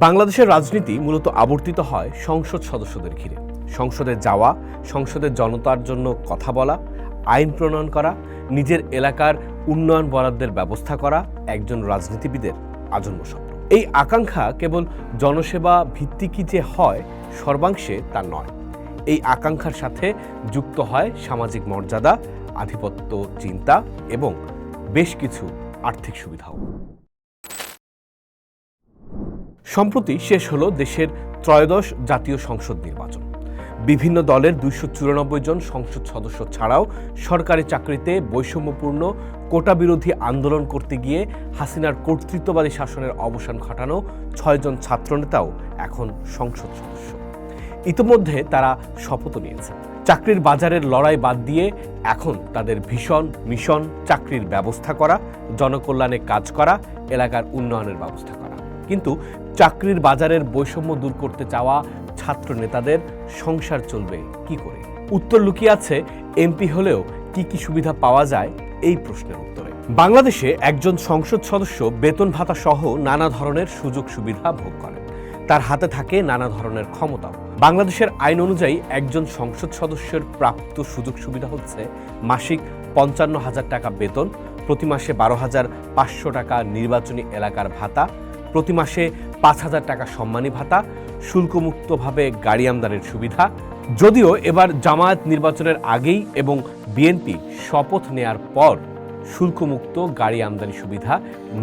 বাংলাদেশের রাজনীতি মূলত আবর্তিত হয় সংসদ সদস্যদের ঘিরে। সংসদে যাওয়া, সংসদের জনতার জন্য কথা বলা, আইন প্রণয়ন করা, নিজের এলাকার উন্নয়ন বরাদ্দের ব্যবস্থা করা একজন রাজনীতিবিদের আজন্ম স্বপ্ন। এই আকাঙ্ক্ষা কেবল জনসেবা ভিত্তিকই যে হয় সর্বাংশে তা নয়। এই আকাঙ্ক্ষার সাথে যুক্ত হয় সামাজিক মর্যাদা, আধিপত্য চিন্তা এবং বেশ কিছু আর্থিক সুবিধাও। সম্প্রতি শেষ হলো দেশের ত্রয়োদশ জাতীয় সংসদ নির্বাচন। বিভিন্ন দলের 294 জন সংসদ সদস্য ছাড়াও সরকারি চাকরিতে বৈষম্যপূর্ণ কোটা বিরোধী আন্দোলন করতে গিয়ে হাসিনার কর্তৃত্ববাদী শাসনের অবসান ঘটানো 6 জন ছাত্রনেতাও এখন সংসদ সদস্য। ইতিমধ্যে তারা শপথও নিয়েছে। চাকরির বাজারের লড়াই বাদ দিয়ে এখন তাদের ভীষণ মিশন চাকরির ব্যবস্থা করা, জনকল্যাণে কাজ করা, এলাকার উন্নয়নের ব্যবস্থা করা। কিন্তু চাকরির বাজারের বৈষম্য দূর করতে চাওয়া ছাত্র নেতাদের সংসার চলবে কি করে? উত্তর লুকিয়ে আছে এমপি হলেও কি কি সুবিধা পাওয়া যায় এই প্রশ্নের উত্তরে। বাংলাদেশে একজন সংসদ সদস্য বেতন ভাতা সহ নানা ধরনের সুযোগ সুবিধা ভোগ করেন। তার হাতে থাকে নানা ধরনের ক্ষমতাও। বাংলাদেশের আইন অনুযায়ী একজন সংসদ সদস্যের প্রাপ্ত সুযোগ সুবিধা হচ্ছে মাসিক 55,000 টাকা বেতন, প্রতি মাসে 12,500 টাকা নির্বাচনী এলাকার ভাতা, প্রতি মাসে 5,000 টাকা সম্মানী ভাতা, শুল্কমুক্তভাবে গাড়ি আমদানির সুবিধা। যদিও এবার জামায়াত নির্বাচনের আগেই এবং বিএনপি শপথ নেয়ার পর শুল্কমুক্ত গাড়ি আমদানি সুবিধা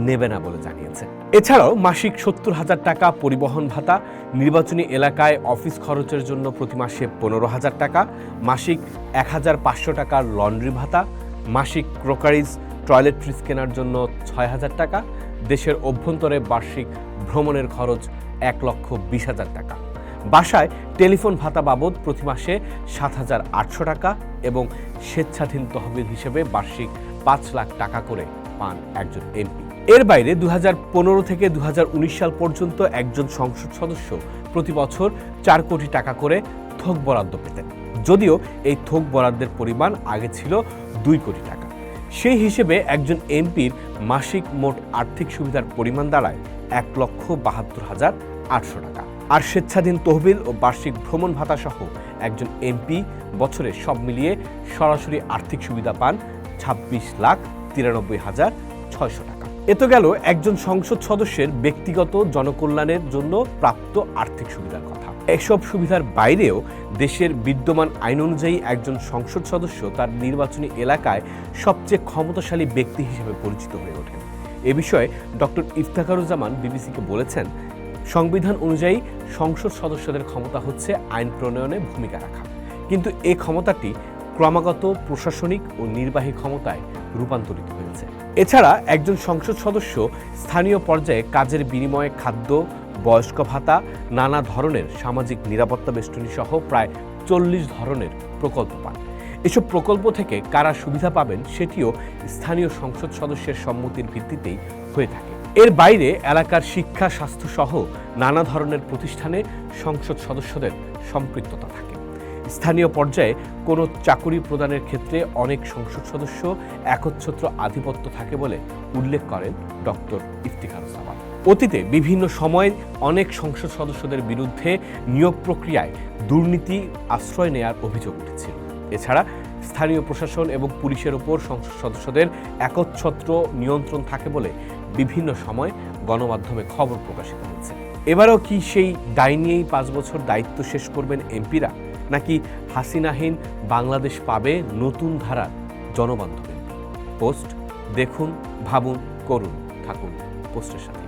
নেবে না বলে জানিয়েছে। এছাড়াও মাসিক 70,000 টাকা পরিবহন ভাতা, নির্বাচনী এলাকায় অফিস খরচের জন্য প্রতি মাসে 15,000 টাকা, মাসিক 1,500 টাকার লন্ড্রি ভাতা, মাসিক ক্রোকারিজ টয়লেট্রিজ কেনার জন্য 6,000 টাকা, দেশের অভ্যন্তরে বার্ষিক ভ্রমণের খরচ 1,20,000 টাকা, বাসায় টেলিফোন ভাতা বাবদ প্রতি মাসে 7,800 টাকা এবং স্বেচ্ছাধীন তহবিল হিসেবে বার্ষিক 5 লাখ টাকা করে পান একজন এমপি। এর বাইরে 2015 থেকে 2019 সাল পর্যন্ত একজন সংসদ সদস্য প্রতি বছর 4 কোটি টাকা করে থোক বরাদ্দ পেতেন। যদিও এই থোক বরাদ্দের পরিমাণ আগে ছিল 2 কোটি টাকা। সেই হিসেবে একজন এমপির মাসিক মোট আর্থিক সুবিধার পরিমাণ দাঁড়ায় 1,72,800 টাকা। আর স্বেচ্ছাধীন তহবিল ও বার্ষিক ভ্রমণ ভাতা সহ একজন এমপি বছরে সব মিলিয়ে সরাসরি আর্থিক সুবিধা পান 26,93,600 টাকা। এ তো গেল একজন সংসদ সদস্যের ব্যক্তিগত জনকল্যাণের জন্য প্রাপ্ত আর্থিক সুবিধার কথা। এসব সুবিধার বাইরেও দেশের বিদ্যমান আইন অনুযায়ী একজন সংসদ সদস্য তার নির্বাচনী এলাকায় সবচেয়ে ক্ষমতাশালী ব্যক্তি হিসেবে পরিচিত হয়ে ওঠেন। এ বিষয়ে ডক্টর ইফতেখারুজ্জামান বিবিসিকে বলেছেন, সংবিধান অনুযায়ী সংসদ সদস্যদের ক্ষমতা হচ্ছে আইন প্রণয়নে ভূমিকা রাখা, কিন্তু এই ক্ষমতাটি ক্রমাগত প্রশাসনিক ও নির্বাহী ক্ষমতায় রূপান্তরিত হয়েছে। এছাড়া একজন সংসদ সদস্য স্থানীয় পর্যায়ে কাজের বিনিময়ে খাদ্য, বয়স্ক ভাতা, নানা ধরনের সামাজিক নিরাপত্তা বেষ্টনী সহ প্রায় 40 ধরনের প্রকল্প পান। এসব প্রকল্প থেকে কারা সুবিধা পাবেন সেটিও স্থানীয় সংসদ সদস্যের সম্মতির ভিত্তিতেই হয়ে থাকে। এর বাইরে এলাকার শিক্ষা, স্বাস্থ্য সহ নানা ধরনের প্রতিষ্ঠানে সংসদ সদস্যদের সম্পৃক্ততা থাকে। স্থানীয় পর্যায়ে কোনো চাকুরি প্রদানের ক্ষেত্রে অনেক সংসদ সদস্য একচ্ছত্র আধিপত্য থাকে বলে উল্লেখ করেন ডক্টর ইফতেখারুজ্জামান। অতীতে বিভিন্ন সময়ে অনেক সংসদ সদস্যদের বিরুদ্ধে নিয়োগ প্রক্রিয়ায় দুর্নীতি আশ্রয় নেয়ার অভিযোগ উঠেছিল। এছাড়া স্থানীয় প্রশাসন এবং পুলিশের উপর সংসদ সদস্যদের একচ্ছত্র নিয়ন্ত্রণ থাকে বলে বিভিন্ন সময় গণমাধ্যমে খবর প্রকাশিত হয়েছে। এবারও কি সেই দায় নিয়েই 5 বছর দায়িত্ব শেষ করবেন এমপিরা, নাকি হাসিনাহীন বাংলাদেশ পাবে নতুন ধারার জনবান্ধব? পোস্ট দেখুন, ভাবুন, করুন, থাকুন পোস্টের সাথে।